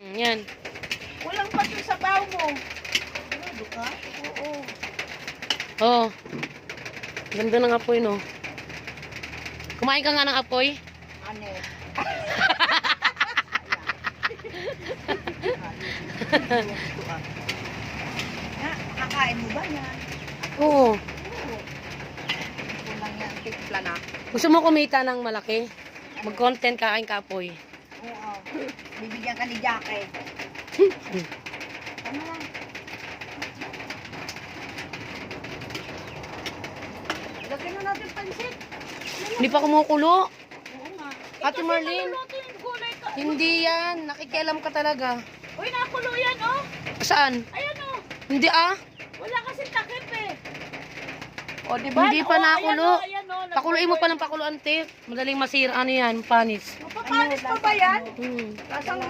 Yan. Walang pa yung sabaw mo. Ano ka? Oo. Oh. Ganda ng apoy, no? Kumain ka nga ng apoy? Ane. Kakain mo ba yan? Oo. Kulang yan. Timpla na. Gusto mo kumita ng malaki? Mag-content kakain ka apoy. Oo. Bibigyan ka ni Jackie. Ano lang? Lagyan na natin pansit. Hindi pa kumukulo. Oo nga. Ate Marlene. Naluluto yung gulay ka. Hindi yan. Nakikialam ka talaga. Uy, nakulo yan, oh. Saan? Ayan, oh. Hindi ah. Wala kasi takip, eh. O, diba? Hindi pa nakulo. Ayan, oh. Pakuluin mo pa ng pakulo, ante. Madaling masira. Ano yan? Panis. Mapapanis pa ba yan? Hmm. Lasang